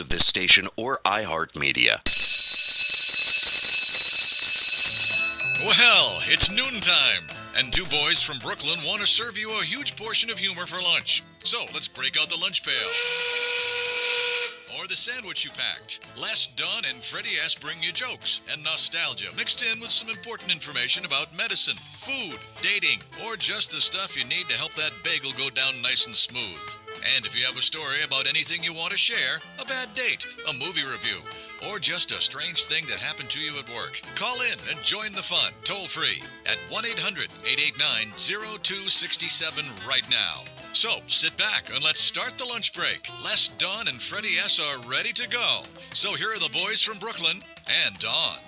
of this station or iHeartMedia. Well, it's noontime, and two boys from Brooklyn want to serve you a huge portion of humor for lunch. So let's break out the lunch pail. Or the sandwich you packed. Les, Don, and Freddy S. bring you jokes and nostalgia mixed in with some important information about medicine, food, dating, or just the stuff you need to help that bagel go down nice and smooth. And if you have a story about anything you want to share, a bad date, a movie review, or just a strange thing that happened to you at work, call in and join the fun toll free at 1-800-889-0267 right now. So sit back and let's start the lunch break. Les, Don, and Freddie S. are ready to go. So here are the boys from Brooklyn and Don.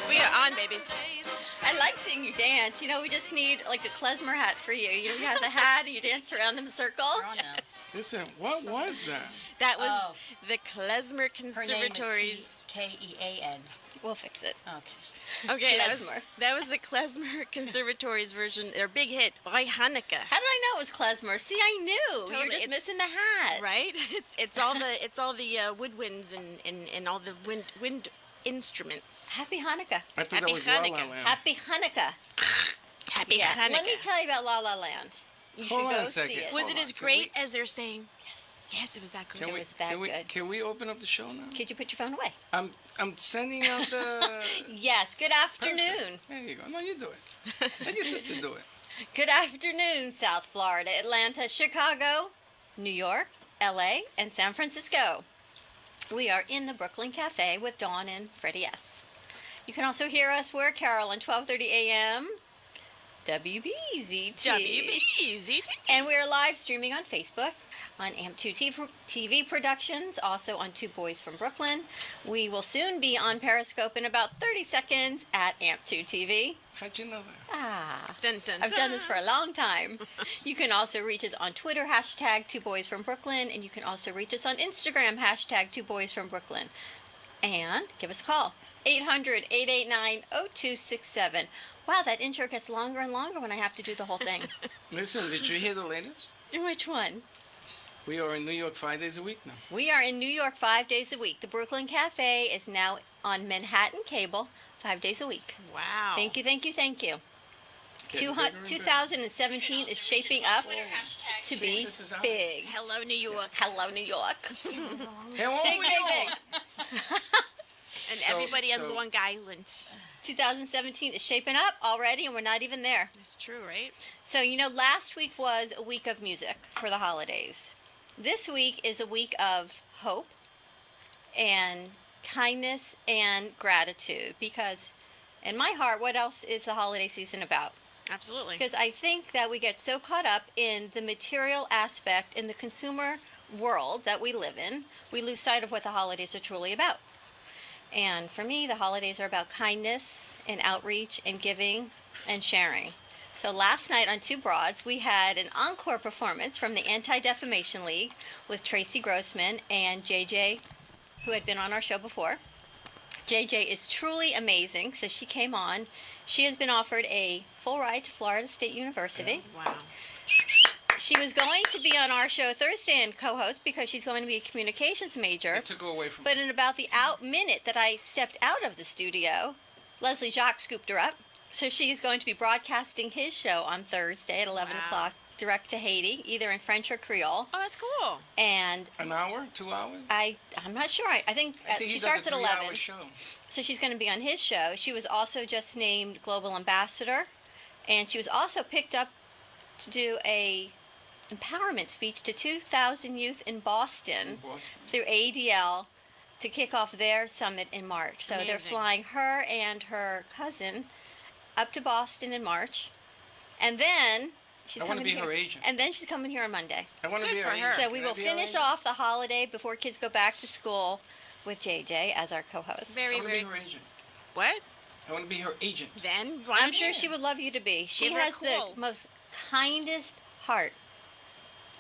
We are on, babies. I like seeing you dance. You know, we just need like a klezmer hat for you. You know, you have the hat and you dance around in the circle. Yes. Listen, what was that? That was the Klezmer Her name Conservatories. is Kean. We'll fix it. Okay. Okay, Klezmer. That was the Klezmer Conservatories version, their big hit, By Hanukkah. How did I know it was klezmer? See, I knew. Totally. You're just missing the hat. Right? It's all the woodwinds and all the wind instruments. Happy Hanukkah. I thought Happy that was La La Hanukkah. Land. Happy Hanukkah. Happy Yeah. Hanukkah. Let me tell you about La La Land. You Hold should on go a second. see it. Was Hold it on, as can great as they're saying? Yes. Yes, it was that good. It was that good. Can we open up the show now? Could you put your phone away? I'm sending out the. Yes. Good afternoon. There you go. No, you do it. Let your sister do it. Good afternoon, South Florida, Atlanta, Chicago, New York, LA, and San Francisco. We are in the Brooklyn Cafe with Dawn and Freddie S. You can also hear us where, Carol, on 12:30 a.m. WBZT. WBZT. And we are live streaming on Facebook, on AMP2 TV Productions, also on Two Boys from Brooklyn. We will soon be on Periscope in about 30 seconds at AMP2 TV. How'd you know that? Dun, dun, I've done this for a long time. You can also reach us on Twitter, hashtag Two Boys from Brooklyn, and you can also reach us on Instagram, hashtag Two Boys from Brooklyn. And give us a call, 800-889-0267. Wow, that intro gets longer and longer when I have to do the whole thing. Listen, did you hear the latest? Which one? We are in New York 5 days a week now. We are in New York 5 days a week. The Brooklyn Cafe is now on Manhattan Cable 5 days a week. Wow. Thank you, thank you, thank you. Getting bigger and bigger. 2017 is shaping up to be This is out. big. Hello, New York. Hello, New York. Hello, Big, New big, York. big. And So- everybody on so- Long Island. 2017 is shaping up already, and we're not even there. That's true, right? So, you know, last week was a week of music for the holidays. This week is a week of hope and kindness and gratitude, because in my heart, what else is the holiday season about? Absolutely. Because I think that we get so caught up in the material aspect in the consumer world that we live in, we lose sight of what the holidays are truly about. And for me, the holidays are about kindness and outreach and giving and sharing. So last night on Two Broads, we had an encore performance from the Anti-Defamation League with Tracy Grossman and JJ, who had been on our show before. JJ is truly amazing, so she came on. She has been offered a full ride to Florida State University. Wow. She was going to be on our show Thursday and co-host because she's going to be a communications major. They took her away from But in about the minute that I stepped out of the studio, Leslie Jacques scooped her up. So she's going to be broadcasting his show on Thursday at 11 Wow. o'clock, direct to Haiti, either in French or Creole. Oh, that's cool. And an hour, 2 hours. I'm not sure. I think, I think she he starts does at a 11. 3-hour show. So she's going to be on his show. She was also just named Global Ambassador. And she was also picked up to do a empowerment speech to 2,000 youth in Boston through ADL to kick off their summit in March. So they're Amazing. flying her and her cousin up to Boston in March. And then she's I want to coming be here. her agent. And then she's coming here on Monday. I want to Good be for her her. agent. So we Can I will be her finish agent? off the holiday before kids go back to school with JJ as our co-host. I Very, want to be very. her agent. What? I want to be her agent. Then why I'm not? sure she would love you to be. She Give her a has call. the most kindest heart.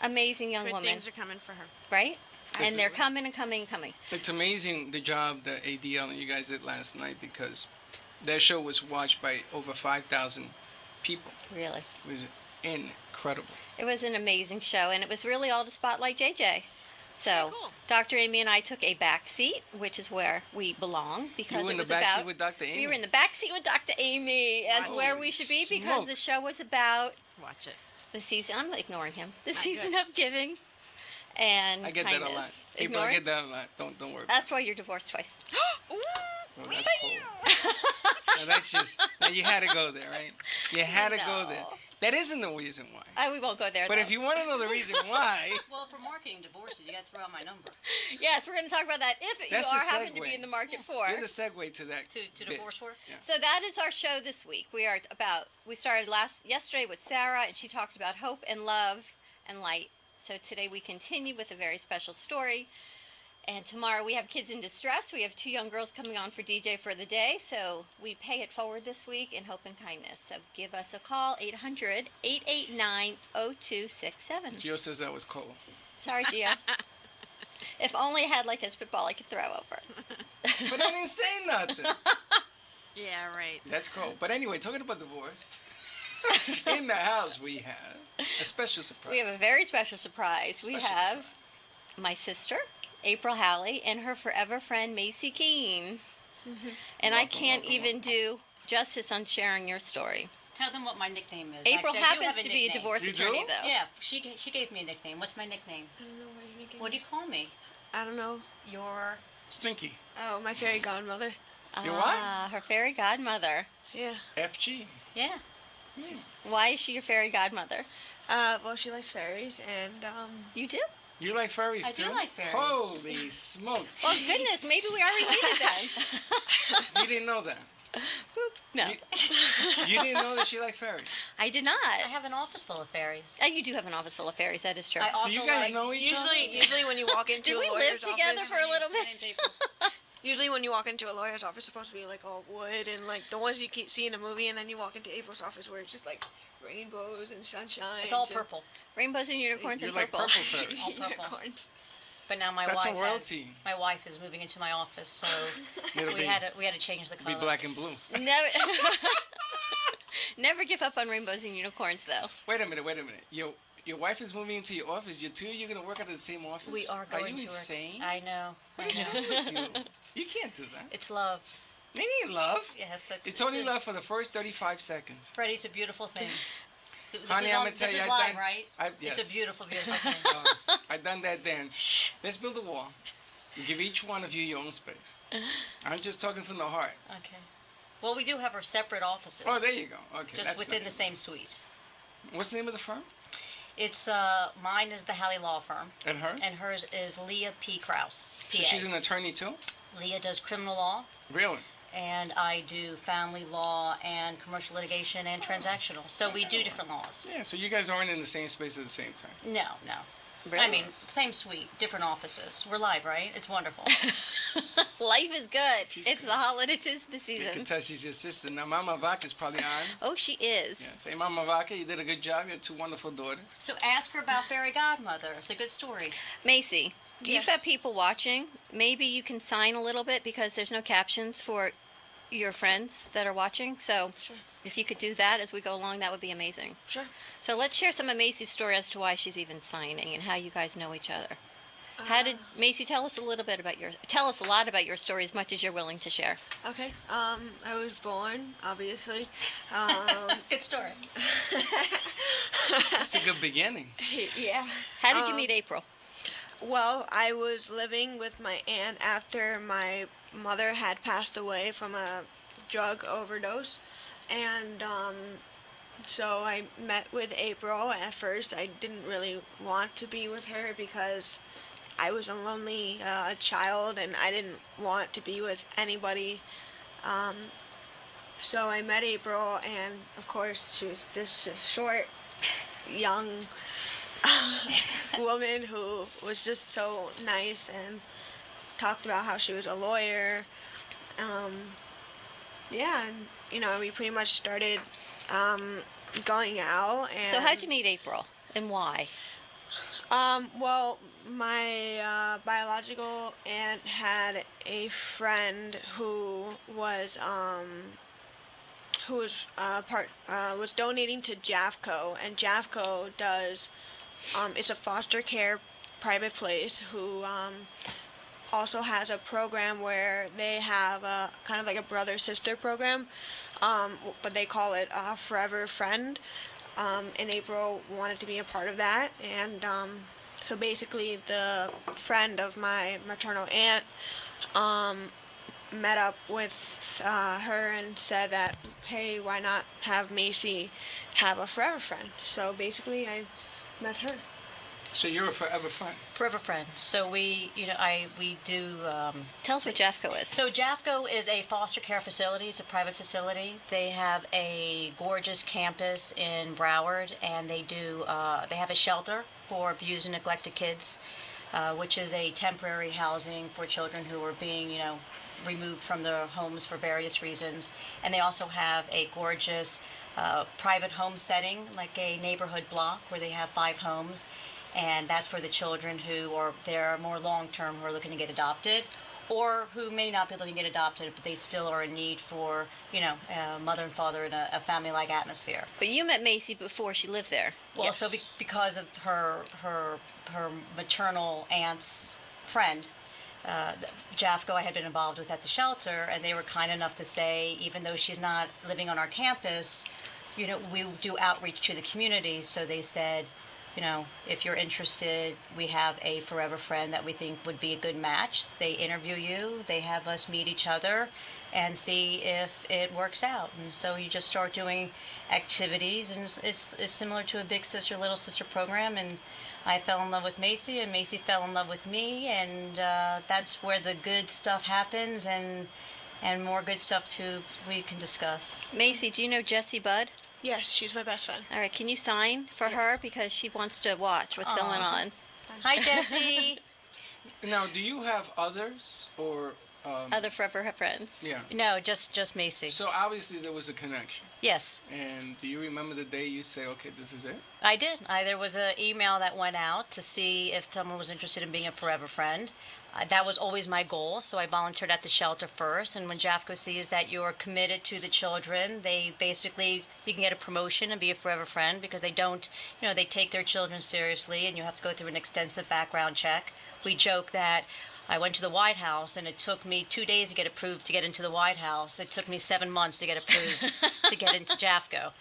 Amazing young Good woman, things are coming for her. right? And It's- they're coming and coming and coming. It's amazing the job that ADL and you guys did last night, because that show was watched by over 5,000 people. Really. It was incredible. It was an amazing show, and it was really all to spotlight JJ. So, Very cool. Dr. Amy and I took a back seat, which is where we belong, because You were it in the was back about. seat with Dr. Amy? We were in the back seat with Dr. Amy, and Holy where we should be, because the smokes. show was about Watch it. the season. I'm ignoring him. The Not season of giving and I get kindness. that a lot. April, I Ignoring? get that a lot. Don't worry. That's why you're divorced twice. Ooh. Oh, that's cool. Now that's just, now you had to go there, right? You had to go there. No. That isn't the reason why. We won't go there. But though. if you want to know the reason why, Well, for marketing divorces, you got to throw out my number Yes, we're going to talk about that if That's you the are happen to segue. be in the market for. you're the segue to that. to bit. divorce work. Yeah. So that is our show this week. We started yesterday with Sarah, and she talked about hope and love and light. So today we continue with a very special story. And tomorrow we have kids in distress. We have 2 young girls coming on for DJ for the day. So we pay it forward this week in hope and kindness. So give us a call, 800-889-0267. Gio says that was cold. Sorry, Gio. If only I had like a spitball I could throw over. But I didn't say nothing. Yeah, right. That's cold. But anyway, talking about divorce, in the house we have a special surprise. We have a very special surprise. We Special have my sister, April Halley, and her forever friend, Macy Keene. And I Welcome, can't welcome, even do justice on sharing your story. Tell them what my nickname is. April Actually, I do happens have to be a nickname. divorce You attorney, do? though. Yeah, she gave me a nickname. What's my nickname? I don't know what you're making. What do you call me? I don't know. Your Stinky. Oh, my fairy godmother. Your what? Ah, her fairy godmother. Yeah. FG. yeah. Why is she your fairy godmother? Well, she likes fairies, and You do? You like furries I do too? like furries. Holy smokes. Well, goodness, maybe we are related then. You didn't know that. Boop. No, You didn't know that she liked furries. I did not. I have an office full of fairies. You do have an office full of fairies. That is true. I also Do you guys like, know each other? usually when you walk into Did a we live lawyer's together office, for a little My bit? name's April. usually when you walk into a lawyer's office, it's supposed to be like all wood and like the ones you see in a movie, and then you walk into April's office where it's just like rainbows and sunshine. It's all and purple. Rainbows and unicorns You're and like purple. purple furries. All purple. unicorns. But now my That's a wife royalty. my wife is moving into my office, so It'll we be, had to change the be color. black and blue. Never, never give up on rainbows and unicorns, though. Wait a minute. Your wife is moving into your office. You two, you're gonna work out of the same office. We are going Are you to insane? Work. I know. What is wrong with you? You can't do that. It's love. Maybe in love. Yes, It's only love for the first 35 seconds. Freddy's a beautiful thing. This Honey, is I'm on- gonna tell this you, is I live, done- right? Yes. It's a beautiful, beautiful thing. I done that dance. Let's build a wall. Give each one of you your own space. I'm just talking from the heart. Okay. Well, we do have our separate offices. Oh, there you go. Okay, Just that's within nice. the same suite. What's the name of the firm? It's mine is the Halley Law Firm, And her? and hers is Leah P. Krause. PA. So she's an attorney too? Leah does criminal law, Really? and I do family law and commercial litigation and transactional. So we do different laws. Yeah, so you guys aren't in the same space at the same time. No. Really? I mean, same suite, different offices. We're live, right? It's wonderful. Life is good. She's It's good. the holiday, 'tis the You season. can tell she's your sister. Now, Mama Vaca's probably on. Oh, she is. Yeah, say, Mama Vaca, you did a good job. You have 2 wonderful daughters. So ask her about Fairy Godmother. It's a good story. Macy, Yes. you've got people watching. Maybe you can sign a little bit because there's no captions for your friends that are watching. So Sure. if you could do that as we go along, that would be amazing. Sure. So let's share some of Macy's story as to why she's even signing and how you guys know each other. How did Macy tell us a lot about your story, as much as you're willing to share? Okay. I was born, obviously. Good story. It's a good beginning. Yeah. How did you meet April? Well, I was living with my aunt after my mother had passed away from a drug overdose. And so I met with April. At first, I didn't really want to be with her because I was a lonely child and I didn't want to be with anybody. So I met April, and of course, she was this short, young woman who was just so nice and talked about how she was a lawyer. Yeah, and we pretty much started going out. And So how'd you meet April and why? Well, my biological aunt had a friend who was donating to Jeffco, and Jeffco does it's a foster care private place who also has a program where they have a kind of like a brother sister program, but they call it Forever Friend. And April wanted to be a part of that, and so basically the friend of my maternal aunt met up with her and said that, hey, why not have Macy have a forever friend? So basically I met her. So you're a forever friend. Forever friend. So we do. Tell us what Jeffco is. So Jeffco is a foster care facility. It's a private facility. They have a gorgeous campus in Broward, and they have a shelter for abused and neglected kids, which is a temporary housing for children who are being, removed from their homes for various reasons. And they also have a gorgeous private home setting, like a neighborhood block where they have 5 homes. And that's for the children who are there more long-term, who are looking to get adopted, or who may not be looking to get adopted, but they still are in need for, mother and father in a family-like atmosphere. But you met Macy before she lived there. Well, Yes. so because of her maternal aunt's friend, Jeffco I had been involved with at the shelter, and they were kind enough to say, even though she's not living on our campus, we do outreach to the community. So they said, if you're interested, we have a forever friend that we think would be a good match. They interview you, they have us meet each other and see if it works out. And so you just start doing activities, and it's similar to a big sister, little sister program. And I fell in love with Macy, and Macy fell in love with me, and that's where the good stuff happens, and more good stuff too we can discuss. Macy, do you know Jessie Budd? Yes, she's my best friend. All right, can you sign for her because she wants to watch what's going on? Hi, Jessie. Now, do you have others or? Other forever friends. Yeah. No, just Macy. So obviously there was a connection. Yes, And do you remember the day you say, okay, this is it? I did. There was an email that went out to see if someone was interested in being a forever friend. That was always my goal, so I volunteered at the shelter first. And when Jeffco sees that you're committed to the children, you can get a promotion and be a forever friend, because they don't, they take their children seriously, and you have to go through an extensive background check. We joke that I went to the White House, and it took me 2 days to get approved to get into the White House. It took me 7 months to get approved to get into Jeffco.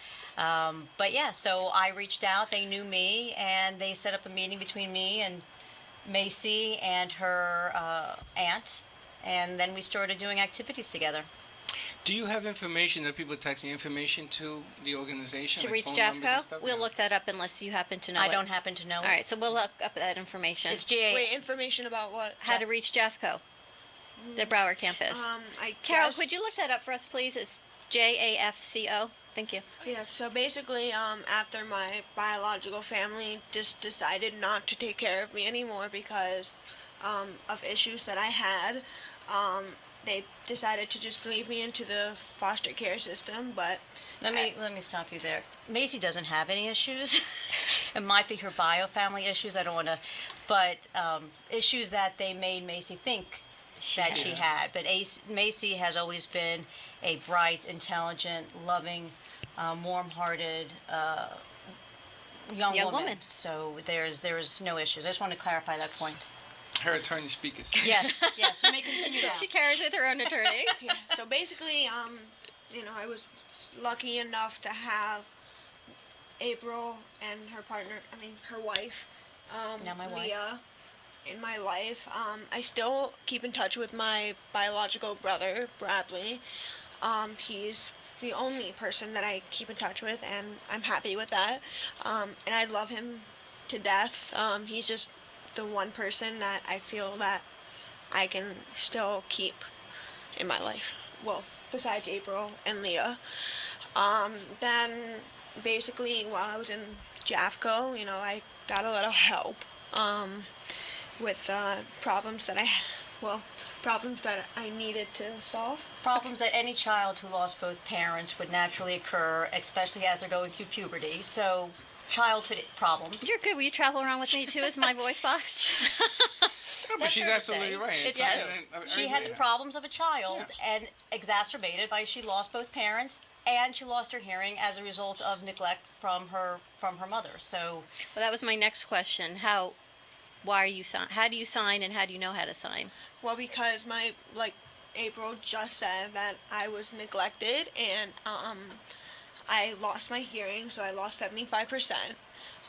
But yeah, so I reached out. They knew me, and they set up a meeting between me and Macy and her aunt, and then we started doing activities together. Do you have information that people are texting information to the organization? To like reach phone numbers and Jeffco? stuff? We'll Yeah. look that up unless you happen to know I it. don't happen to know All right, so we'll look up that information. It's GA. Wait, information about what? How to reach Jeffco, the Broward campus. I Carol, guess, could you look that up for us, please? It's Jafco. Thank you. Yeah, so basically, after my biological family just decided not to take care of me anymore because of issues that I had, they decided to just leave me into the foster care system, but Let me stop you there. Macy doesn't have any issues. It might be her bio family issues. I don't want to, but issues that they made Macy think that she had. But Macy has always been a bright, intelligent, loving, warm-hearted young woman. So there's no issues. I just want to clarify that point. Her attorney speakers. Yes, you may continue now. She carries with her own attorney. yeah. So basically, I was lucky enough to have April and her partner, her wife, Now my wife. Leah, in my life. I still keep in touch with my biological brother, Bradley. He's the only person that I keep in touch with, and I'm happy with that. And I love him to death. He's just the one person that I feel that I can still keep in my life. Well, besides April and Leah. Then basically while I was in Jeffco, I got a little help with problems that I needed to solve. Problems that any child who lost both parents would naturally occur, especially as they're going through puberty. So childhood problems. You're good. Will you travel around with me too as my voice box? No, but That's she's fair to absolutely say. right. It's Yes. She had the problems of a child, and exacerbated by she lost both parents, and she lost her hearing as a result of neglect from her mother. So Well, that was my next question. Why are you sign? How do you sign, and how do you know how to sign? Well, because April just said that I was neglected and I lost my hearing, so I lost 75%.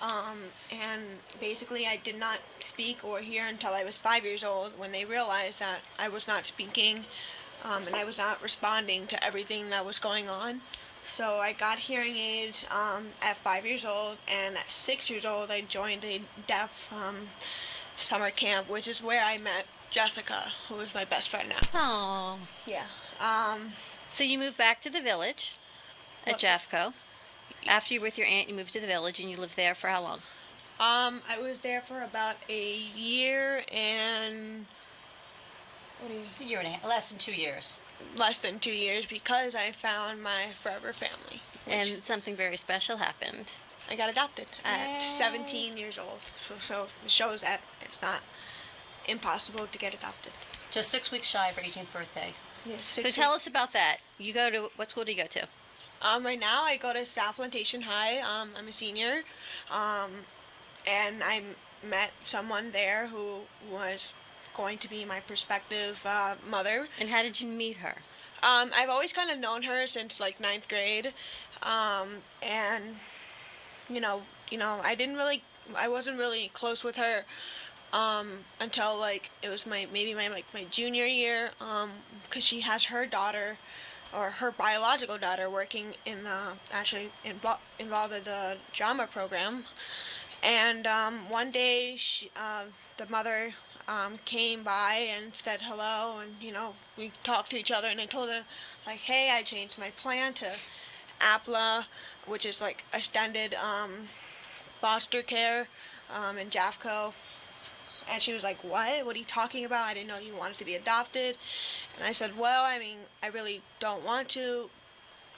And basically, I did not speak or hear until I was 5 years old when they realized that I was not speaking and I was not responding to everything that was going on. So I got hearing aids at 5 years old, and at 6 years old, I joined a deaf summer camp, which is where I met Jessica, who is my best friend now. Oh. Yeah. So you moved back to the village at What? Jeffco. After you were with your aunt, you moved to the village, and you lived there for how long? I was there for about a year and a year and a half, less than 2 years. less than 2 years because I found my forever family. Which And something very special happened. I got adopted at Yay. 17 years old. So it shows that it's not impossible to get adopted. Just 6 weeks shy of her 18th birthday. Yeah, So tell us about that. You go to, what school do you go to? Right now I go to South Plantation High. I'm a senior. And I met someone there who was going to be my prospective mother. And how did you meet her? I've always kind of known her since like 9th grade. And I wasn't really close with her until like it was my junior year, because she has her daughter, or her biological daughter, working in involved in the drama program. And one day the mother came by and said hello, and we talked to each other, and I told her like, hey, I changed my plan to APLA, which is like extended foster care in Jeffco. And she was like, what are you talking about? I didn't know you wanted to be adopted. And I said, well, I mean, I really don't want to.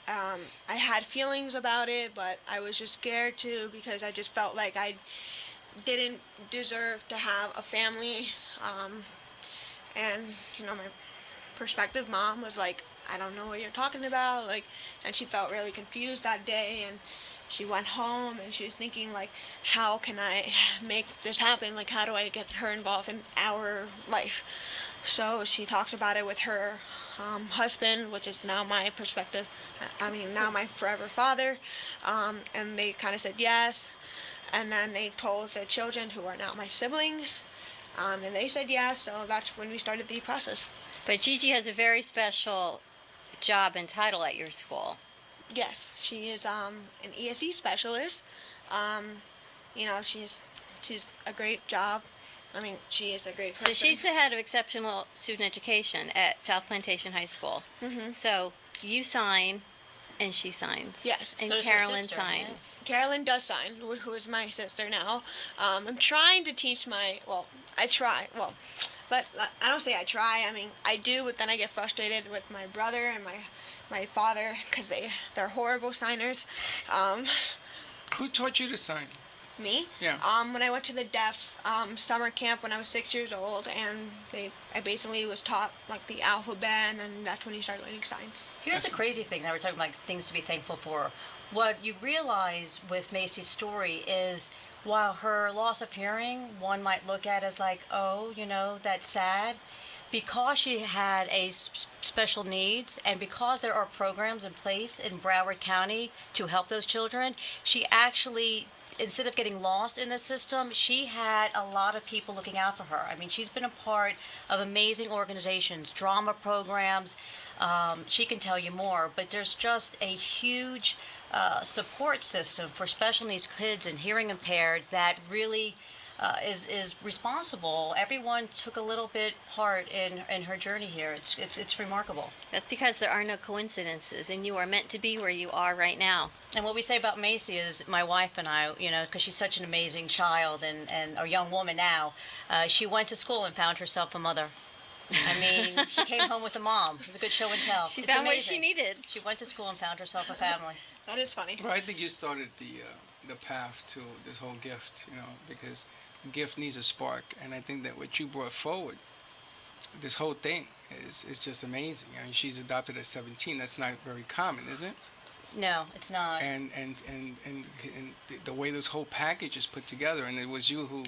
I had feelings about it, but I was just scared to, because I just felt like I didn't deserve to have a family. And my prospective mom was like, I don't know what you're talking about, and she felt really confused that day, and she went home and she was thinking like, how can I make this happen? Like, how do I get her involved in our life? So she talked about it with her husband, which is now my now my forever father, and they kind of said yes. And then they told the children, who are now my siblings, and they said yes. So that's when we started the process. But Gigi has a very special job and title at your school. Yes, she is an ESE specialist. She's a great job. I mean, she is a great person. So she's the head of exceptional student education at South Plantation High School. Mhm. So you sign, and she signs. Yes. And So does her Carolyn sister, signs. Carolyn does sign, who is my sister now. I'm trying to teach I try. Well, but I don't say I try. I mean, I do, but then I get frustrated with my brother and my father, because they're horrible signers. Who taught you to sign? Me? Yeah. When I went to the deaf summer camp when I was 6 years old, and I basically was taught like the alphabet, and then that's when you start learning signs. Here's the crazy thing that we're talking about, things to be thankful for. What you realize with Macys' story is, while her loss of hearing, one might look at as like, oh, that's sad, because she had special needs, and because there are programs in place in Broward County to help those children, she actually, instead of getting lost in the system, she had a lot of people looking out for her. I mean, she's been a part of amazing organizations, drama programs. She can tell you more, but there's just a huge support system for special needs kids and hearing impaired that really is responsible. Everyone took a little bit part in her journey here. It's remarkable. That's because there are no coincidences, and you are meant to be where you are right now. And what we say about Macy is, my wife and I, because she's such an amazing child and a young woman now, she went to school and found herself a mother. I mean, she came home with a mom. It's a good show and tell. She It's found what amazing. she needed. She went to school and found herself a family. That is funny. Well, I think you started the path to this whole gift, because the gift needs a spark. And I think that what you brought forward, this whole thing, is just amazing. I mean, she's adopted at 17. That's not very common, is it? No, it's not. And the way this whole package is put together, and it was you who,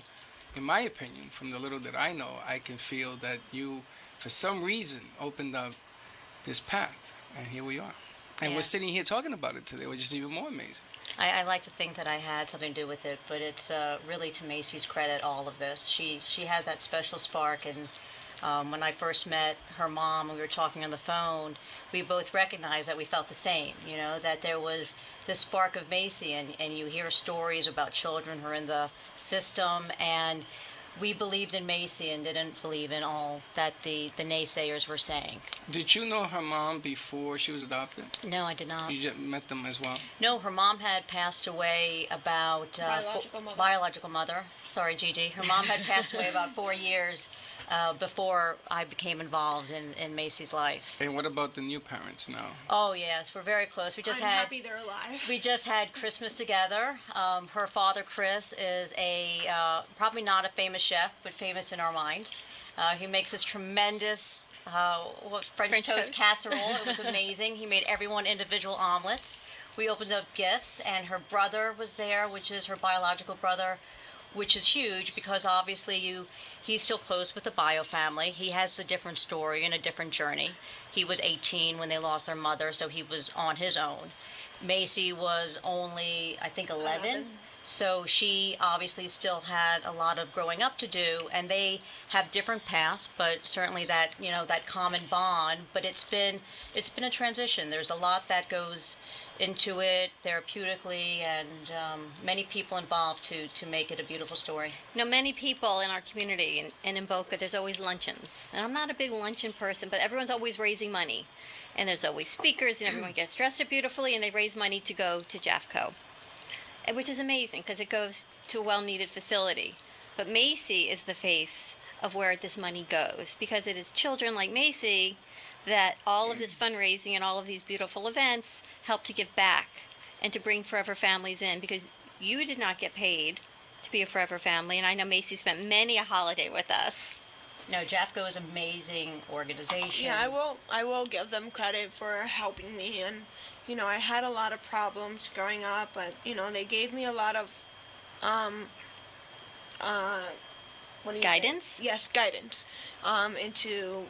in my opinion, from the little that I know, I can feel that you, for some reason, opened up this path, and here we are. And we're sitting here talking about it today, which is even more amazing. I like to think that I had something to do with it, but it's really to Macys' credit, all of this. She has that special spark, and when I first met her mom and we were talking on the phone, we both recognized that we felt the same, that there was this spark of Macy, and you hear stories about children who are in the system, and we believed in Macy and didn't believe in all that the naysayers were saying. Did you know her mom before she was adopted? No, I did not. You just met them as well? No, her mom had passed away about... biological mother. Sorry, Gigi. Her mom had passed away about 4 years before I became involved in Macy's life. And what about the new parents now? Oh, yes. We're very close. I'm happy they're alive. We just had Christmas together. Her father, Chris, is probably not a famous chef, but famous in our mind. He makes this tremendous French toast casserole. It was amazing. He made everyone individual omelets. We opened up gifts, and her brother was there, which is her biological brother, which is huge because obviously he's still close with the bio family. He has a different story and a different journey. He was 18 when they lost their mother, so he was on his own. Macy was only, I think, 11. So she obviously still had a lot of growing up to do, and they have different paths, but certainly that, that common bond. But it's been a transition. There's a lot that goes into it therapeutically, and many people involved to make it a beautiful story. Many people in our community and in Boca, there's always luncheons. And I'm not a big luncheon person, but everyone's always raising money. And there's always speakers, and everyone gets dressed up beautifully, and they raise money to go to Jeffco, which is amazing because it goes to a well-needed facility. But Macy is the face of where this money goes, because it is children like Macy that all of this fundraising and all of these beautiful events help to give back and to bring forever families in, because you did not get paid to be a forever family, and I know Macy spent many a holiday with us. No, Jeffco is an amazing organization. Yeah, I will give them credit for helping me, and I had a lot of problems growing up, but they gave me a lot of guidance? Yes, guidance into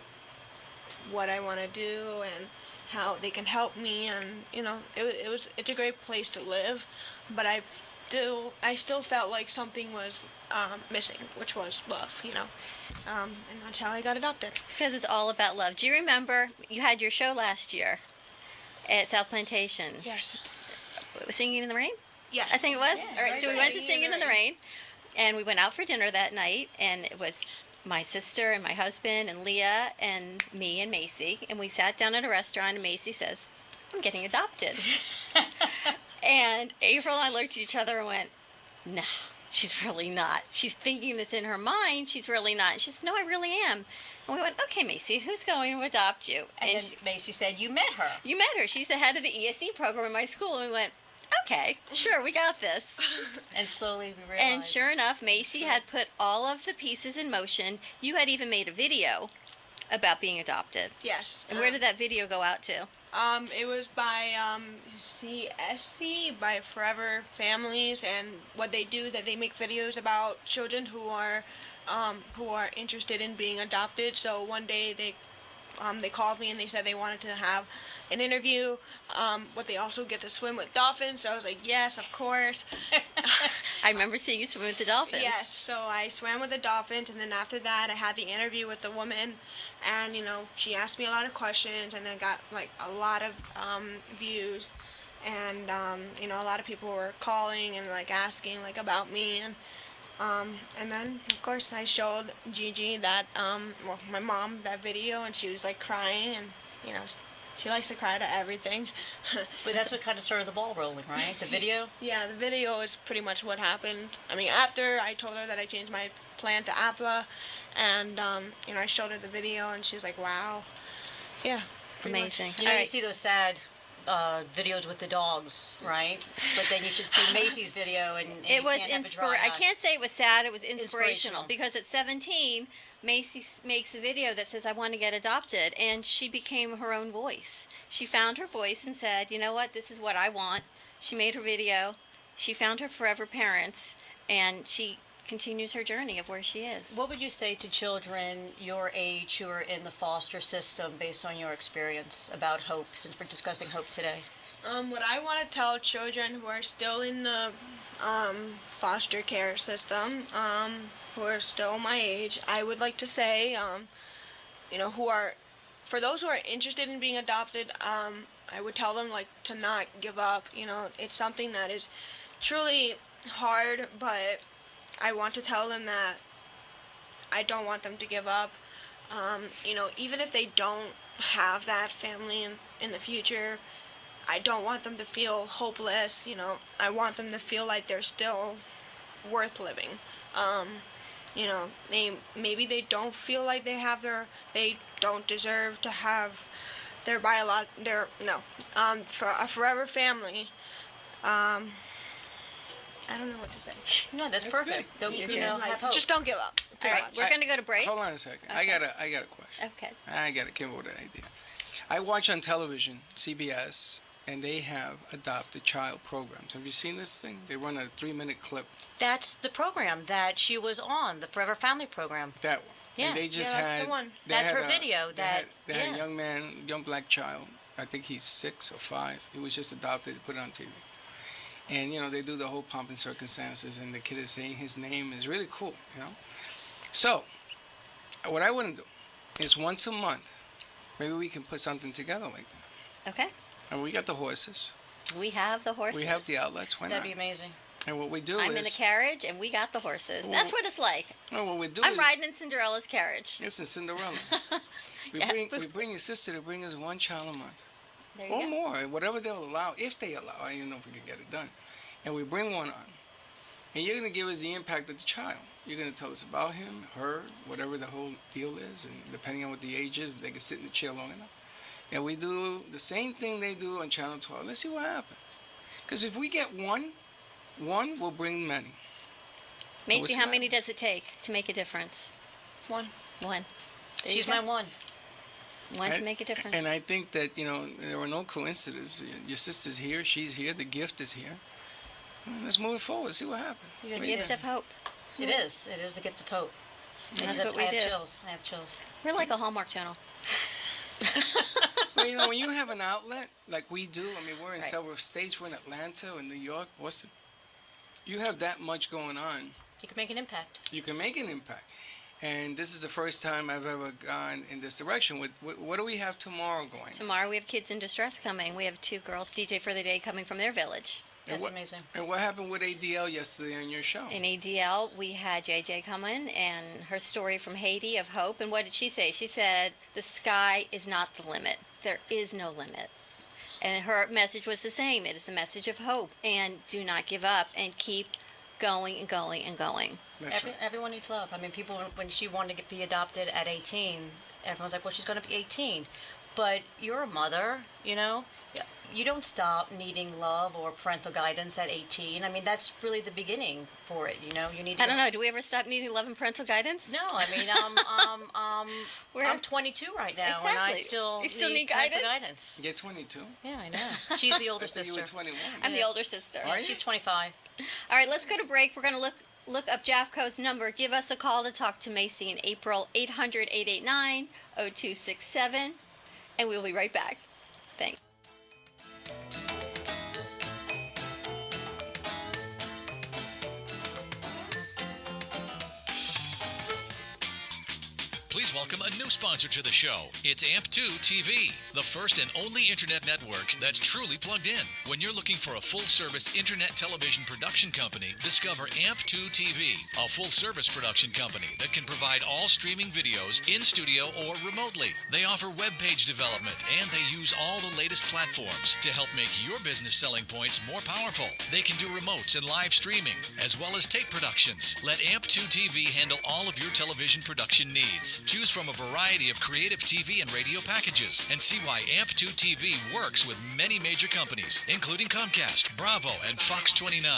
what I want to do and how they can help me, and it's a great place to live, but I still felt like something was missing, which was love, and that's how I got adopted. Because it's all about love. Do you remember you had your show last year at South Plantation? Yes. Singing in the Rain? Yes. I think it was. Yeah, all right, right, so we right. went to Singing in the Rain, and we went out for dinner that night, and it was my sister and my husband and Leah and me and Macy, and we sat down at a restaurant, and Macy says, "I'm getting adopted." And April and I looked at each other and went, "No, she's really not. She's thinking this in her mind. She's really not." And she said, "No, I really am." And we went, "Okay, Macy, who's going to adopt you?" And then Macy said, "You met her." You met her. She's the head of the ESE program in my school. And we went, "Okay, sure, we got this." And slowly we realized. And sure enough, Macy had put all of the pieces in motion. You had even made a video about being adopted. Yes. And where did that video go out to? It was by CSC, by Forever Families, and what they do, that they make videos about children who are interested in being adopted. So one day they called me and they said they wanted to have an interview, but they also get to swim with dolphins. So I was like, yes, of course. I remember seeing you swim with the dolphins. Yes, so I swam with the dolphins, and then after that I had the interview with the woman, and she asked me a lot of questions, and I got like a lot of views, and a lot of people were calling and like asking like about me, and then of course I showed Gigi that my mom that video, and she was like crying, and she likes to cry to everything. But that's what kind of started the ball rolling, right? The video? Yeah, the video is pretty much what happened. I mean, after I told her that I changed my plan to APLA, and I showed her the video, and she was like, "Wow." Yeah. Amazing. You see those sad videos with the dogs, right? But then you should see Macys' video, and It you was can't have a dry inspirational. I eye. can't say it was sad. It was inspirational Inspirational. because at 17, Macy makes a video that says, "I want to get adopted," and she became her own voice. She found her voice and said, "You know what? This is what I want." She made her video. She found her forever parents, and she continues her journey of where she is. What would you say to children your age who are in the foster system based on your experience about hope, since we're discussing hope today? What I want to tell children who are still in the foster care system, who are still my age, I would like to say, for those who are interested in being adopted, I would tell them, like, to not give up. It's something that is truly hard, but I want to tell them that I don't want them to give up. Even if they don't have that family in the future, I don't want them to feel hopeless. I want them to feel like they're still worth living. Maybe they don't feel like they don't deserve to have for a forever family. I don't know what to say. No, that's That's perfect. good. Don't have hope. Just don't give up. All right, we're going to go to break. Hold on a second. Okay. I got a question. Okay. I got to come up with an idea. I watch on television, CBS, and they have adopted child programs. Have you seen this thing? They run a 3-minute clip. That's the program that she was on, the Forever Family program. That one. Yeah. And they just that's had. the one. they That's had her video They had a young black child. I think he's 6 or 5. He was just adopted. They put it on TV. And, they do the whole pomp and circumstances, and the kid is saying his name. Is really cool, So, what I want to do is once a month, maybe we can put something together like that. Okay. And we got the horses. We have the horses. We have the outlets. Why That'd not? be amazing. And what we do I'm is... in the carriage, and we got the horses. That's what it's like. No, what we do I'm is... riding in Cinderella's carriage. Listen, Cinderella. Yes, we bring your sister to bring us one child a month. There you Or go. more, whatever they'll allow, if they allow. I don't even know if we can get it done. And we bring one on. And you're going to give us the impact of the child. You're going to tell us about him, her, whatever the whole deal is. And depending on what the age is, they can sit in the chair long enough. And we do the same thing they do on Channel 12. Let's see what happens. Because if we get one will bring many. Macy, what's how the many matter? does it take to make a difference? One. One. There She's you go. my one. One to make a difference. And I think that, there are no coincidences. Your sister's here, she's here, the gift is here. Let's move it forward, see what happens. The gift of hope. It is. It is the gift of hope. That's what we I do. have chills. I have chills. We're like a Hallmark channel. But when you have an outlet like we do, we're in several states, we're in Atlanta, in New York, Boston. You have that much going on, You can make an impact. you can make an impact. And this is the first time I've ever gone in this direction. What do we have tomorrow going? Tomorrow we have Kids in Distress coming. We have 2 girls, DJ for the Day, coming from their village. That's what- amazing. And what happened with ADL yesterday on your show? In ADL, we had JJ come in and her story from Haiti of hope. And what did she say? She said, the sky is not the limit. There is no limit. And her message was the same. It is the message of hope. And do not give up and keep going and going and going. That's right. Everyone needs love. People, when she wanted to be adopted at 18, everyone's like, well, she's going to be 18. But you're a mother, You don't stop needing love or parental guidance at 18. That's really the beginning for it, You need to I don't know. Do we ever stop needing love and parental guidance? No, We're- I'm 22 right now, and Exactly. I still You still need parental guidance? You're 22? Yeah, I know. She's the older I thought you sister. were 21. I'm the older sister. Are you? She's 25. All right, let's go to break. We're going to look up Jeffco's number. Give us a call to talk to Macy in April, 800-889-0267, and we'll be right back. Thanks. Please welcome a new sponsor to the show. It's AMP2 TV, the first and only internet network that's truly plugged in. When you're looking for a full-service internet television production company, discover AMP2 TV, a full-service production company that can provide all streaming videos in studio or remotely. They offer web page development, and they use all the latest platforms to help make your business selling points more powerful. They can do remotes and live streaming, as well as tape productions. Let AMP2 TV handle all of your television production needs. Choose from a variety of creative TV and radio packages and see why AMP2 TV works with many major companies, including Comcast, Bravo, and Fox 29,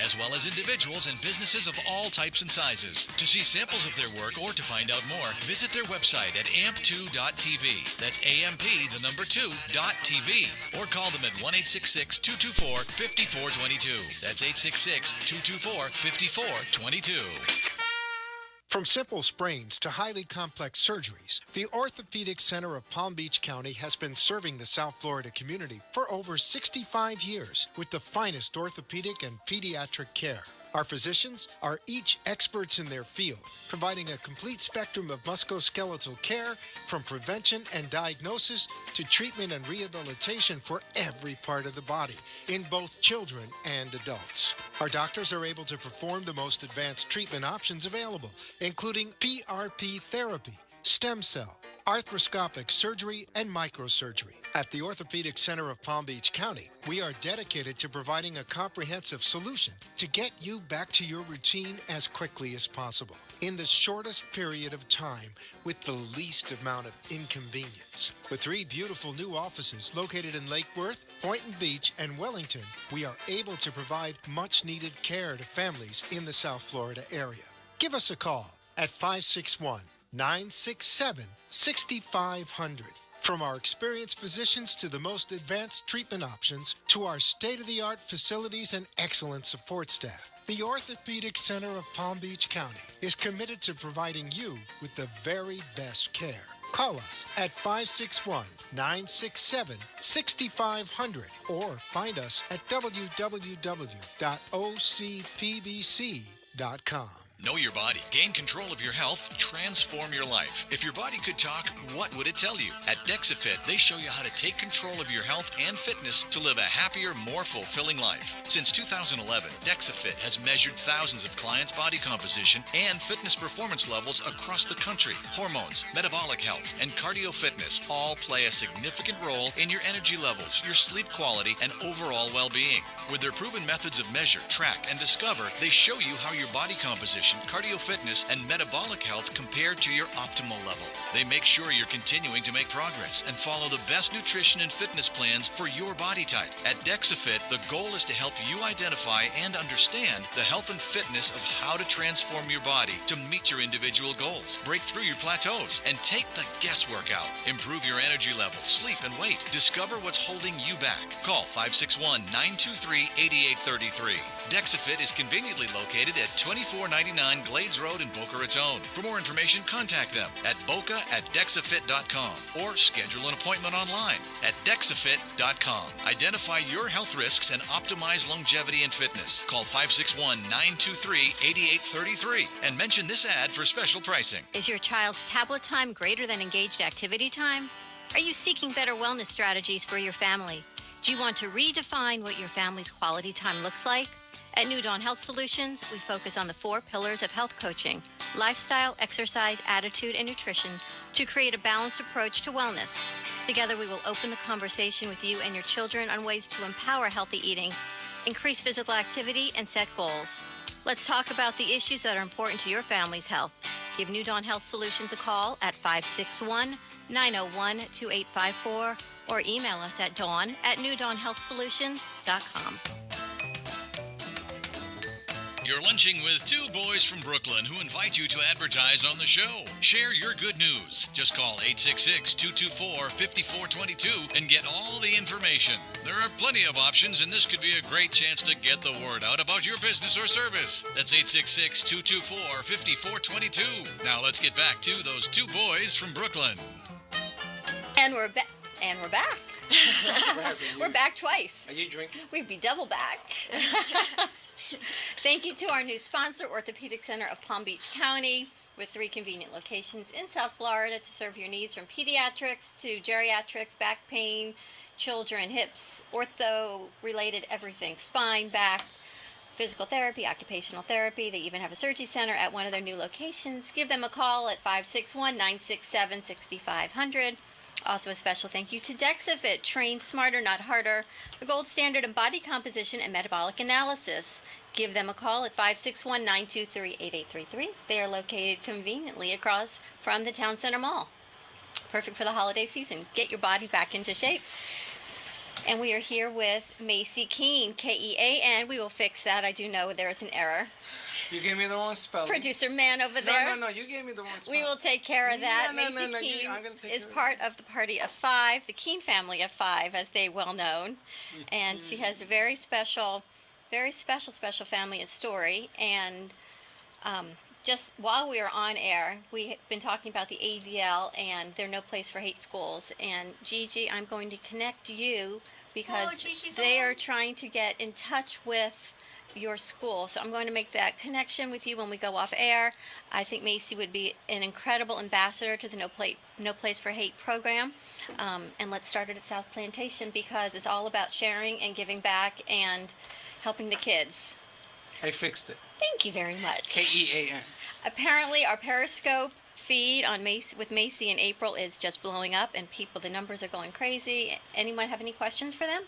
as well as individuals and businesses of all types and sizes. To see samples of their work or to find out more, visit their website at amp2.tv. That's AMP2.tv. Or call them at 1-866-224-5422. That's 866-224-5422. From simple sprains to highly complex surgeries, the Orthopedic Center of Palm Beach County has been serving the South Florida community for over 65 years with the finest orthopedic and pediatric care. Our physicians are each experts in their field, providing a complete spectrum of musculoskeletal care from prevention and diagnosis to treatment and rehabilitation for every part of the body in both children and adults. Our doctors are able to perform the most advanced treatment options available, including PRP therapy, stem cell, arthroscopic surgery, and microsurgery. At the Orthopedic Center of Palm Beach County, we are dedicated to providing a comprehensive solution to get you back to your routine as quickly as possible, in the shortest period of time, with the least amount of inconvenience. With 3 beautiful new offices located in Lake Worth, Boynton Beach, and Wellington, we are able to provide much-needed care to families in the South Florida area. Give us a call at 561-967-6500. From our experienced physicians to the most advanced treatment options to our state-of-the-art facilities and excellent support staff, the Orthopedic Center of Palm Beach County is committed to providing you with the very best care. Call us at 561-967-6500 or find us at www.ocpbc.com. Know your body, gain control of your health, transform your life. If your body could talk, what would it tell you? At DexaFit, they show you how to take control of your health and fitness to live a happier, more fulfilling life. Since 2011, DexaFit has measured thousands of clients' body composition and fitness performance levels across the country. Hormones, metabolic health, and cardio fitness all play a significant role in your energy levels, your sleep quality, and overall well-being. With their proven methods of measure, track, and discover, they show you how your body composition, cardio fitness, and metabolic health compare to your optimal level. They make sure you're continuing to make progress and follow the best nutrition and fitness plans for your body type. At DexaFit, the goal is to help you identify and understand the health and fitness of how to transform your body to meet your individual goals, break through your plateaus, and take the guesswork out. Improve your energy level, sleep, and weight. Discover what's holding you back. Call 561-923-8833. DexaFit is conveniently located at 2499 Glades Road in Boca Raton. For more information, contact them at boca@dexafit.com or schedule an appointment online at dexafit.com. Identify your health risks and optimize longevity and fitness. Call 561-923-8833 and mention this ad for special pricing. Is your child's tablet time greater than engaged activity time? Are you seeking better wellness strategies for your family? Do you want to redefine what your family's quality time looks like? At New Dawn Health Solutions, we focus on the 4 pillars of health coaching: lifestyle, exercise, attitude, and nutrition to create a balanced approach to wellness. Together, we will open the conversation with you and your children on ways to empower healthy eating, increase physical activity, and set goals. Let's talk about the issues that are important to your family's health. Give New Dawn Health Solutions a call at 561-901-2854 or email us at dawn@newdawnhealthsolutions.com. You're lunching with 2 boys from Brooklyn who invite you to advertise on the show. Share your good news. Just call 866-224-5422 and get all the information. There are plenty of options, and this could be a great chance to get the word out about your business or service. That's 866-224-5422. Now let's get back to those 2 boys from Brooklyn. And we're back. We're back twice. Are you drinking? We'd be double back. Thank you to our new sponsor, Orthopedic Center of Palm Beach County, with 3 convenient locations in South Florida to serve your needs from pediatrics to geriatrics, back pain, children, hips, ortho-related everything, spine, back, physical therapy, occupational therapy. They even have a surgery center at one of their new locations. Give them a call at 561-967-6500 Also, a special thank you to Dexafit, train smarter, not harder, the gold standard in body composition and metabolic analysis. Give them a call at 561-923-8833. They are located conveniently across from the Town Center Mall. Perfect for the holiday season. Get your body back into shape. And we are here with Macy Keane, Kean. We will fix that. I do know there is an error. You gave me the wrong spelling. Producer man over there. No, you gave me the wrong spelling. We will take care of that. No, Macy Keane I'm gonna take is care of part of the party of five, the Keane family of five, as they well known. And she has a very special family story. And just while we are on air, we've been talking about the ADL and their No Place for Hate schools. And Gigi, I'm going to connect you because they are trying to get in touch with your school. So I'm going to make that connection with you when we go off air. I think Macy would be an incredible ambassador to the No Place for Hate program. And let's start it at South Plantation because it's all about sharing and giving back and helping the kids. I fixed it. Thank you very much. Kean. Apparently, our Periscope feed on Macy with Macy in April is just blowing up, and the numbers are going crazy. Anyone have any questions for them?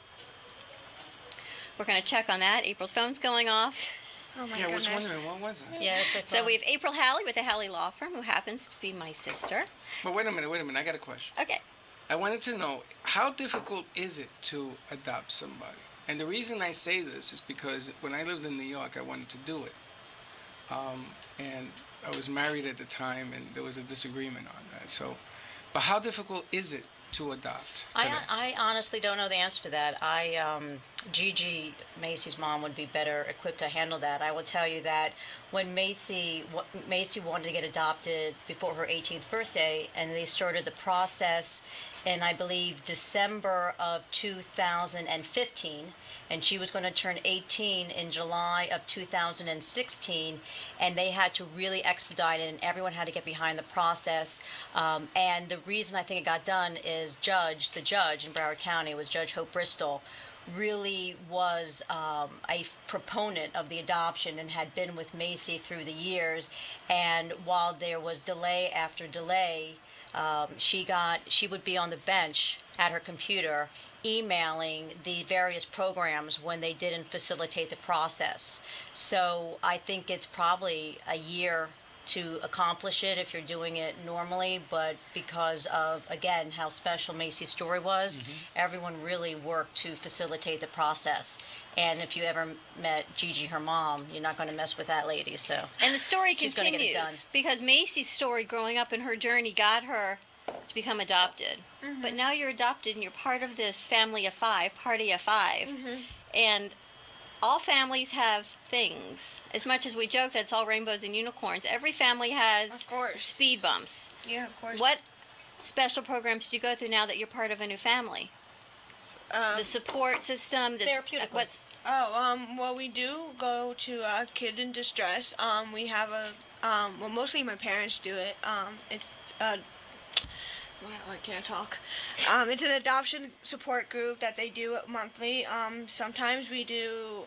We're going to check on that. April's phone's going off. Oh my Yeah, I was goodness. wondering, what was it? Yeah, that's right. So we have April Halley with the Halley Law Firm, who happens to be my sister. But wait a minute, I got a question. Okay. I wanted to know, how difficult is it to adopt somebody? And the reason I say this is because when I lived in New York, I wanted to do it. And I was married at the time, and there was a disagreement on that. So, but how difficult is it to adopt today? I honestly don't know the answer to that. Gigi, Macy's mom, would be better equipped to handle that. I will tell you that when Macy wanted to get adopted before her 18th birthday, and they started the process in, I believe, December of 2015, and she was going to turn 18 in July of 2016, and they had to really expedite it, and everyone had to get behind the process. And the reason I think it got done is the judge in Broward County was Judge Hope Bristol, really was a proponent of the adoption and had been with Macy through the years. And while there was delay after delay, she would be on the bench at her computer emailing the various programs when they didn't facilitate the process. So I think it's probably a year to accomplish it if you're doing it normally, but because of, again, how special Macy's story was, everyone really worked to facilitate the process. And if you ever met Gigi, her mom, you're not going to mess with that lady. So And the story She's gonna continues get it done. because Macy's story growing up in her journey got her to become adopted. But now you're adopted and you're part of this family of five, party of five. And all families have things. As much as we joke that it's all rainbows and unicorns, every family has Of course. speed bumps. Yeah, of course. What special programs do you go through now that you're part of a new family? The support system? Therapeutically. Well, we do go to Kids in Distress. We have well, mostly my parents do it. It's I can't talk. It's an adoption support group that they do monthly. Sometimes we do.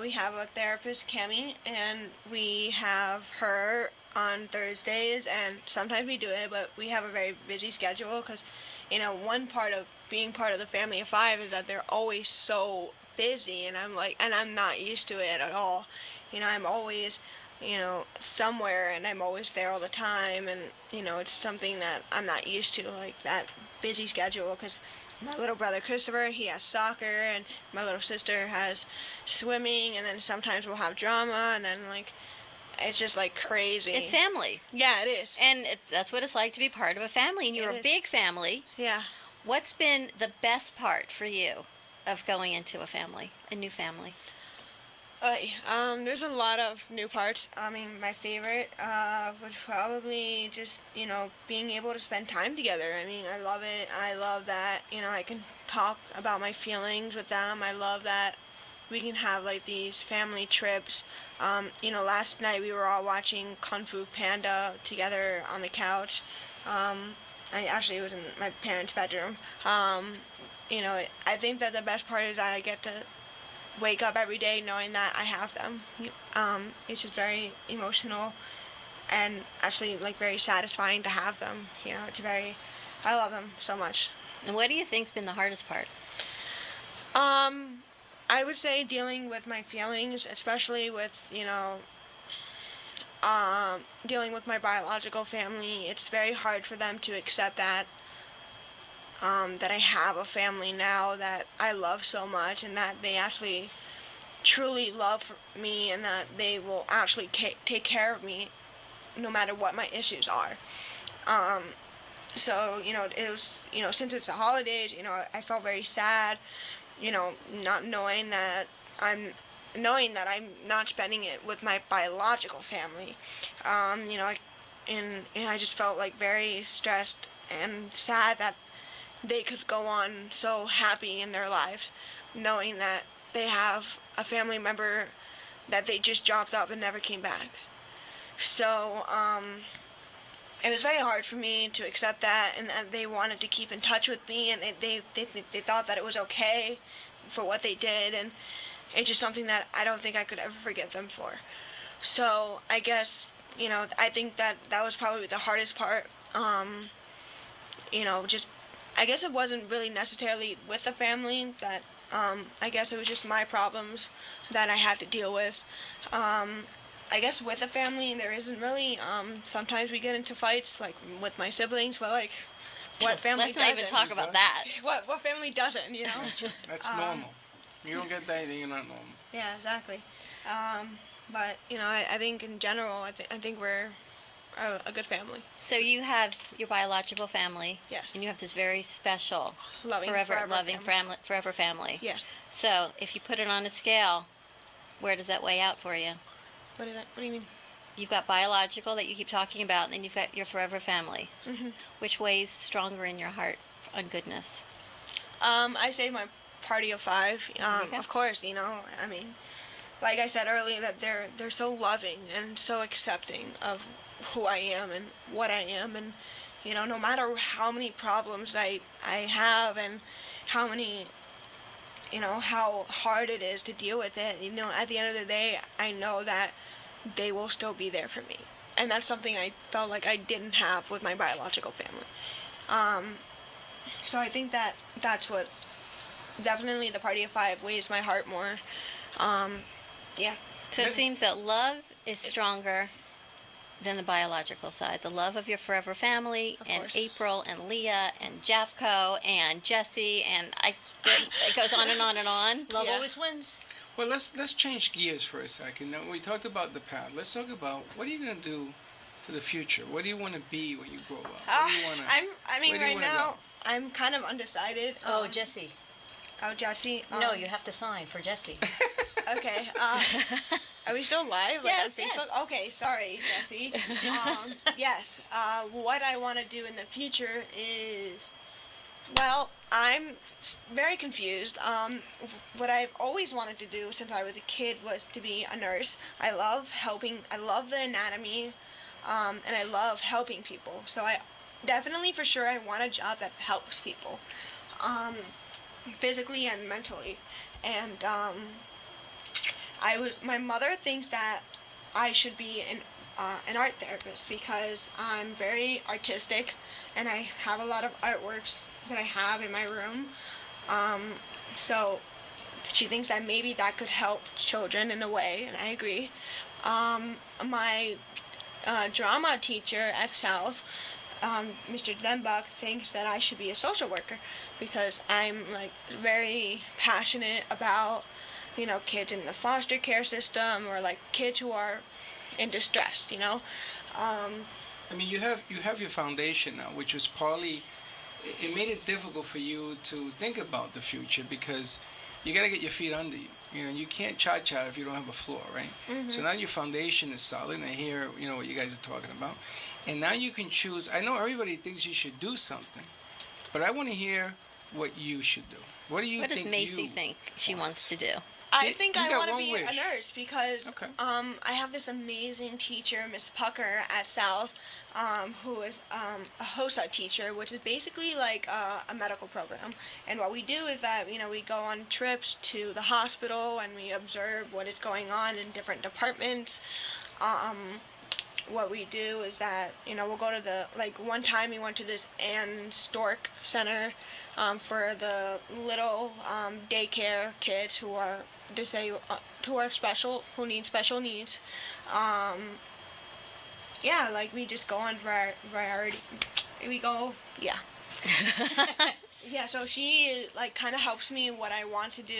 We have a therapist, Cami, and we have her on Thursdays, and sometimes we do it, but we have a very busy schedule because, one part of being part of the family of five is that they're always so busy, and I'm not used to it at all. I'm always, somewhere, and I'm always there all the time, and, it's something that I'm not used to, like that busy schedule, because my little brother Christopher, he has soccer, and my little sister has swimming, and then sometimes we'll have drama, and then, it's just, crazy. It's family. Yeah, it is. And that's what it's like to be part of a family. And you're It a is. big family. Yeah. What's been the best part for you of going into a new family? There's a lot of new parts. My favorite was probably just, being able to spend time together. I love it. I love that, I can talk about my feelings with them. I love that we can have, these family trips. Last night we were all watching Kung Fu Panda together on the couch. It was in my parents' bedroom. I think that the best part is that I get to wake up every day knowing that I have them. It's just very emotional and actually very satisfying to have them. It's very I love them so much. And what do you think's been the hardest part? I would say dealing with my feelings, especially with, dealing with my biological family. It's very hard for them to accept that I have a family now that I love so much, and that they actually truly love me, and that they will actually take care of me no matter what my issues are. So, it was, since it's the holidays, I felt very sad, not knowing that I'm not spending it with my biological family. And I just felt like very stressed and sad that they could go on so happy in their lives, knowing that they have a family member that they just dropped up and never came back. So, it was very hard for me to accept that, and that they wanted to keep in touch with me, and they thought that it was okay for what they did, and it's just something that I don't think I could ever forgive them for. So I guess, I think that was probably the hardest part. Just, I guess it wasn't really necessarily with the family, that I guess it was just my problems that I had to deal with. I guess with the family, there isn't really, sometimes we get into fights, like with my siblings, but like, what family Let's doesn't? not even talk about that. What family doesn't, That's normal. You don't get that, then you're not normal. Yeah, exactly. But, I think in general, I think we're a good family. So you have your biological family. Yes. And you have this very special, Loving, loving forever family. Yes. So if you put it on a scale, where does that weigh out for you? What do you mean? You've got biological that you keep talking about, and then you've got your forever family. Mm-hmm. Which weighs stronger in your heart on goodness? I say my party of 5. Okay. Of course, I mean, like I said earlier, that they're so loving and so accepting of who I am and what I am, and no matter how many problems I have, and how many, how hard it is to deal with it, at the end of the day, I know that they will still be there for me, and that's something I felt like I didn't have with my biological family. So I think that's what definitely the party of 5 weighs my heart more. Yeah. So it seems that love is stronger than the biological side. The love of your forever family, Of and course. April and Leah and Jeffco and Jesse, and it goes on and on and on. Love Yeah. always wins. Well, let's change gears for a second. Now, we talked about the past. Let's talk about, what are you going to do for the future? What do you want to be when you grow up? What do you wanna, where do you Right wanna now, go? I'm kind of undecided. Oh, Jesse. Oh, Jesse. No, you have to sign for Jesse. Okay. Are we still live? Yes, On Facebook? yes. Okay, sorry, Jesse. Yes. What I want to do in the future is, well, I'm very confused. What I've always wanted to do since I was a kid was to be a nurse. I love helping. I love the anatomy, and I love helping people. So I definitely, for sure, I want a job that helps people, physically and mentally. And my mother thinks that I should be an art therapist, because I'm very artistic, and I have a lot of artworks that I have in my room. So she thinks that maybe that could help children in a way, and I agree. My drama teacher at South, Mr. Denbuck, thinks that I should be a social worker, because I'm very passionate about kids in the foster care system, or kids who are in distress. I mean, you have your foundation now, which was partly, it made it difficult for you to think about the future, because you got to get your feet under you. You can't cha-cha if you don't have a floor, right? Mm-hmm. So now your foundation is solid, and I hear, what you guys are talking about. And now you can choose. I know everybody thinks you should do something, but I want to hear what you should do. What do you What does think Macy you think she wants to do? I think you I got want to one be wish. a nurse, because Okay. I have this amazing teacher, Miss Pucker at South, who is a HOSA teacher, which is basically like a medical program. And what we do is that we go on trips to the hospital, and we observe what is going on in different departments. what we do is that, we'll go to one time we went to this Ann Stork Center for the little daycare kids who are who are special, who need special needs. Yeah, like we just go on variety. We go, yeah. Yeah, so she like kind of helps me what I want to do,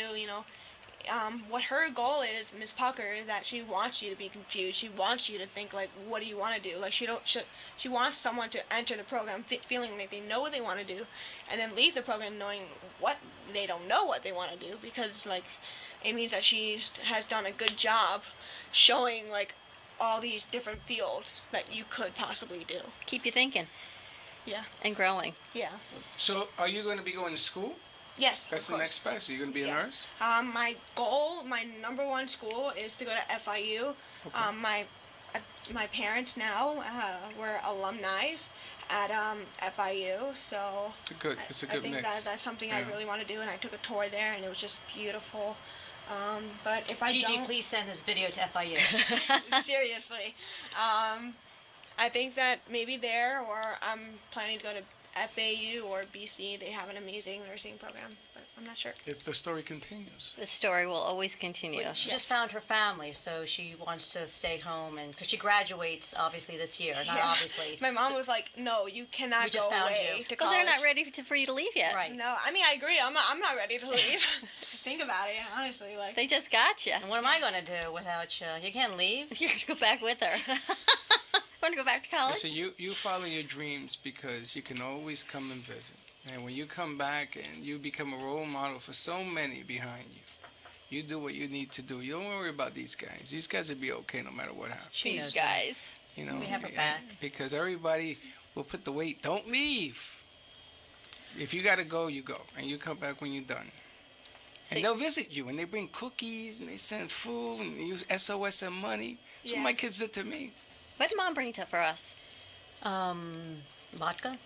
what her goal is, Miss Pucker, is that she wants you to be confused. She wants you to think like, what do you want to do? Like she wants someone to enter the program feeling like they know what they want to do, and then leave the program knowing what they don't know what they want to do, because like it means that she has done a good job showing like all these different fields that you could possibly do. Keep you thinking. Yeah. And growing. Yeah. So, are you going to be going to school? Yes. That's of the next course. step. So, you're going to be a nurse? My goal, my number one school is to go to FIU. Okay. My parents now were alumni at FIU, so it's a good I think mix. that's something I really want to do, and I took a tour there, and it was just beautiful. But if I Gigi, don't, please send this video to FIU. seriously, I think that maybe there, or I'm planning to go to FAU or BC. They have an amazing nursing program, but I'm not sure. The story continues. The story will always continue. She just found her family, so she wants to stay home, and because she graduates obviously this year, not obviously. My mom was like, "No, you cannot We just go found away you. to Well, college." they're not ready for you to leave yet. Right. No, I mean I agree. I'm not ready to leave. Think about it, honestly. Like They just got you. And what am I going to do without you? You can't leave. You're going to go back with her. Want to go back to college? So you follow your dreams because you can always come and visit. And when you come back and you become a role model for so many behind you, you do what you need to do. You don't worry about these guys. These guys will be okay no matter what happens. She These knows guys. You know, We have her back. Because everybody will put the weight. Don't leave. If you got to go, you go. And you come back when you're done. So- And they'll visit you, and they bring cookies, and they send food, and they use SOS and money. That's what my kids did to me. What did Mom bring for us? Vodka?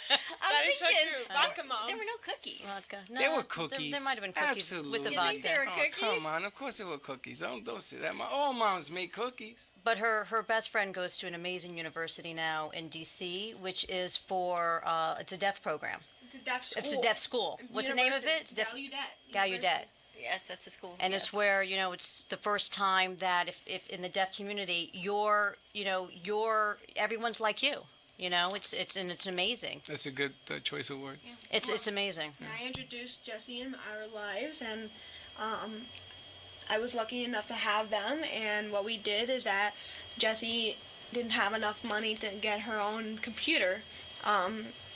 that is so true. Vodka, Mom. There were no cookies. Vodka. No, There were cookies. There might have been cookies with the Absolutely. You think vodka. there were cookies? Come on, of course there were cookies. Don't say that. All moms make cookies. But her best friend goes to an amazing university now in D.C., which is for, it's a deaf program. It's a deaf school. It's a deaf school. What's the name of it? It's Gallaudet. Yes, that's a school. And yes. it's where, it's the first time that if in the deaf community, everyone's like you. It's amazing. That's a good choice of words. Yeah. It's amazing. And I introduced Jesse in our lives, and I was lucky enough to have them. And what we did is that Jesse didn't have enough money to get her own computer.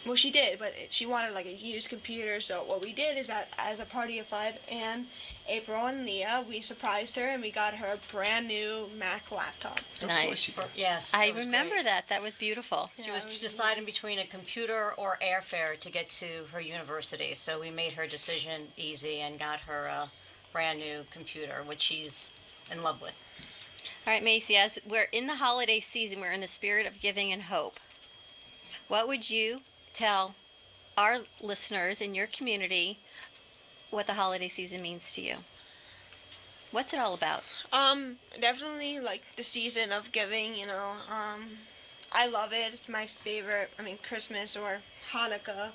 Well, she did, but she wanted like a used computer. So what we did is that as a party of five, and April and Leah, we surprised her and we got her a brand new Mac laptop. Nice. Yes. I that was remember great. that. That was beautiful. She was deciding between a computer or airfare to get to her university. So we made her decision easy and got her a brand new computer, which she's in love with. All right, Macy, as we're in the holiday season, we're in the spirit of giving and hope. What would you tell our listeners in your community what the holiday season means to you? What's it all about? Definitely like the season of giving, I love it. It's my favorite. Christmas or Hanukkah.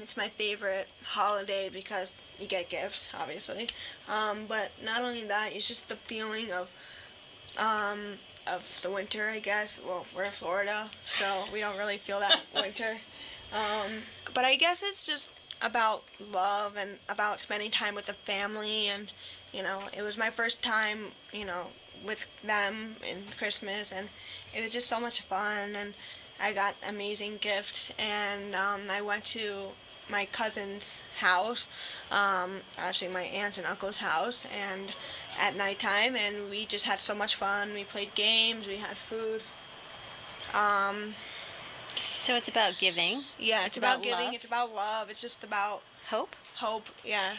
It's my favorite holiday because you get gifts, obviously. But not only that, it's just the feeling of the winter, I guess. Well, we're in Florida, so we don't really feel that winter. But I guess it's just about love and about spending time with the family, and it was my first time with them in Christmas, and it was just so much fun, and I got amazing gifts, and I went to my cousin's house, actually my aunt's and uncle's house, and at nighttime, and we just had so much fun. We played games, we had food. So it's about giving. Yeah, it's about giving. love. It's about love. It's just about Hope, hope. Yeah.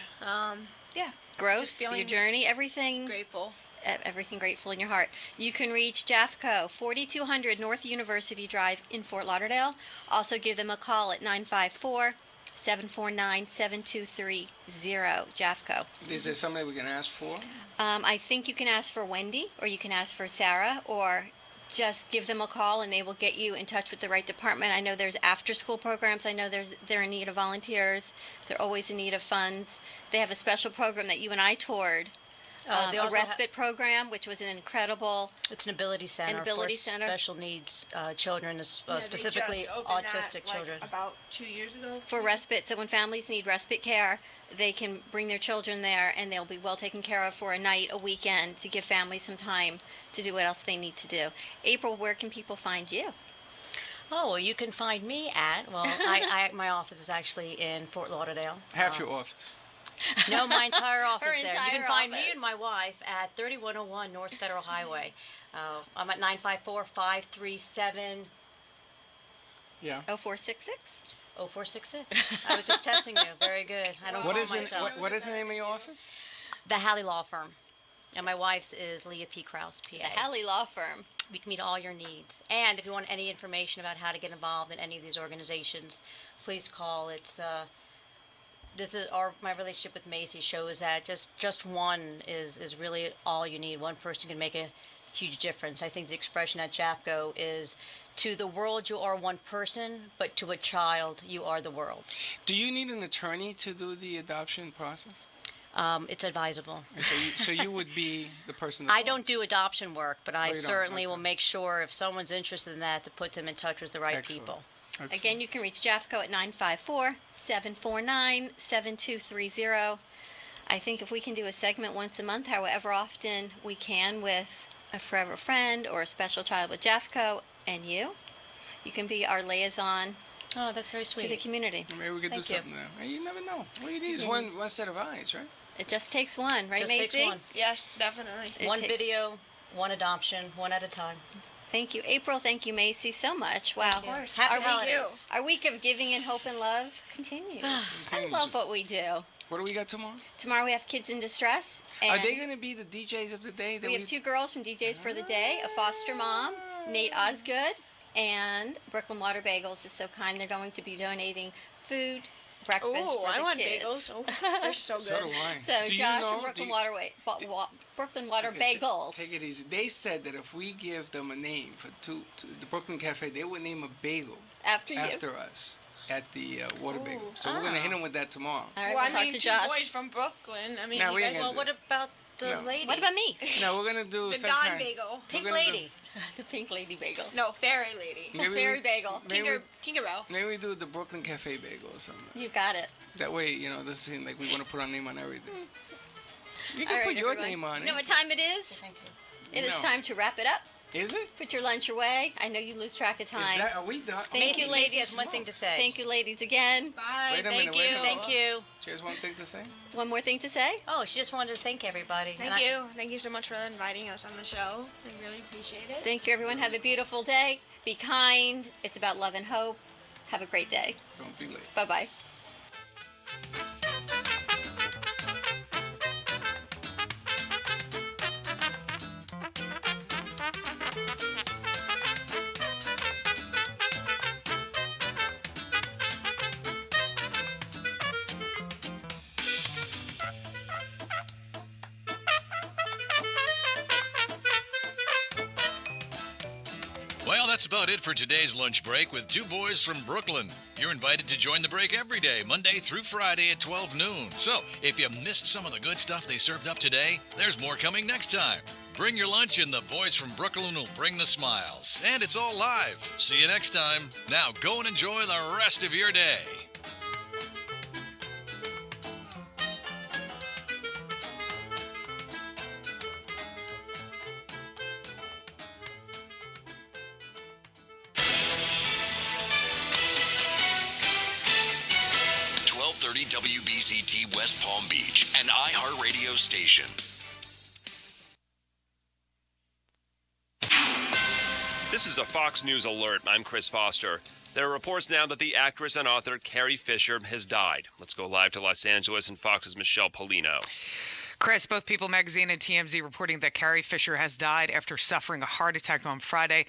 Yeah. growth, Just feeling your journey, everything Grateful. everything grateful in your heart. You can reach Jeffco, 4200 North University Drive in Fort Lauderdale. Also give them a call at 954-749-7230, Jeffco. Is there somebody we can ask for? I think you can ask for Wendy, or you can ask for Sarah, or just give them a call and they will get you in touch with the right department. I know there's after-school programs. I know they're in need of volunteers. They're always in need of funds. They have a special program that you and I toured, They a also respite program, which was an incredible. It's an ability center ability for center. special needs children, Yeah, specifically they just opened autistic that, children. about 2 years ago. For respite. So when families need respite care, they can bring their children there and they'll be well taken care of for a night, a weekend, to give families some time to do what else they need to do. April, where can people find you? Oh, well, you can find me at, my office is actually in Fort Lauderdale. Half your office. No, my entire office Her there. You entire can find me office. and my wife at 3101 North Federal Highway. I'm at 954-537. Yeah. 0466? 0466. I was just testing you. Very good. I don't What call is it? myself. What is the name of your office? The Halley Law Firm. And my wife's is Leah P. Krause, PA. The Halley Law Firm. We can meet all your needs. And if you want any information about how to get involved in any of these organizations, please call. It's my relationship with Macys shows that just one is really all you need. One person can make a huge difference. I think the expression at Jeffco is, to the world you are one person, but to a child you are the world. Do you need an attorney to do the adoption process? It's advisable. And so you would be the person. I don't do adoption work, but I you don't. certainly Okay. will make sure if someone's interested in that to put them in touch with the right Excellent. people. Excellent. Again, you can reach Jeffco at 954-749-7230. I think if we can do a segment once a month, however often we can, with a forever friend or a special child with Jeffco and you can be our liaison Oh, that's very to the sweet. community. Maybe we could do Thank you. something there. Hey, you never know. All you need is one set of eyes, right? It just takes one, right, Just Macy? takes one. Yes, definitely. It One takes- video, one adoption, one at a time. Thank you, April. Thank you, Macy, so much. Wow. Of course. Happy Our week- holidays. Our week of giving and hope and love continues. I Continues. love what we do. What do we got tomorrow? Tomorrow we have Kids in Distress. And Are they going to be the DJs of the day? That we have two girls from DJs for the Day, a foster mom, Nate Osgood, and Brooklyn Water Bagels is so kind. They're going to be donating food, breakfast Ooh, for the I want kids. bagels. Oh, they're so So do good. I. So Do you Josh know- from Brooklyn Water Okay, Bagels. Take it easy. They said that if we give them a name for to the Brooklyn Cafe, they would name a bagel After you. after us at the Water Bagel. Ooh. So we're going to Oh. hit them with that tomorrow. All right, Well, we'll talk I mean, to two Josh. boys from Brooklyn. I mean, No, you we guys ain't Well, gonna what about the No. lady? What about me? No, we're going to do the some Don kind. Bagel. Pink We're gonna do- lady? The Pink Lady Bagel. No, Fairy Lady. Maybe Fairy we- Bagel. Maybe, Tinkerbell. maybe we do the Brooklyn Cafe Bagel or something. You got it. That way, it doesn't seem like we want to put our name on everything. You can All right, put your everyone. name on You it. know what time it is? Thank you. It is No. time to wrap it up. Is it? Put your lunch away. I know you lose track of time. Are we done? Thank you, Macy ladies. has one thing to say. Thank you, ladies, again. Bye. Wait a Thank minute, wait a you. minute. Thank you. Cheers, one thing to say? One more thing to say? Oh, she just wanted to thank everybody. And Thank you. Thank you so much for inviting us on the show. I really appreciate it. Thank you, everyone. Have a beautiful day. Be kind. It's about love and hope. Have a great day. Don't be late. Bye-bye. Well, that's about it for today's lunch break with two boys from Brooklyn. You're invited to join the break every day, Monday through Friday at 12 noon. So, if you missed some of the good stuff they served up today, there's more coming next time. Bring your lunch and the boys from Brooklyn will bring the smiles. And it's all live. See you next time. Now go and enjoy the rest of your day. WBZT West Palm Beach, an iHeartRadio station. This is a Fox News alert. I'm Chris Foster. There are reports now that the actress and author Carrie Fisher has died. Let's go live to Los Angeles and Fox's Michelle Polino. Chris, both People magazine and TMZ reporting that Carrie Fisher has died after suffering a heart attack on Friday.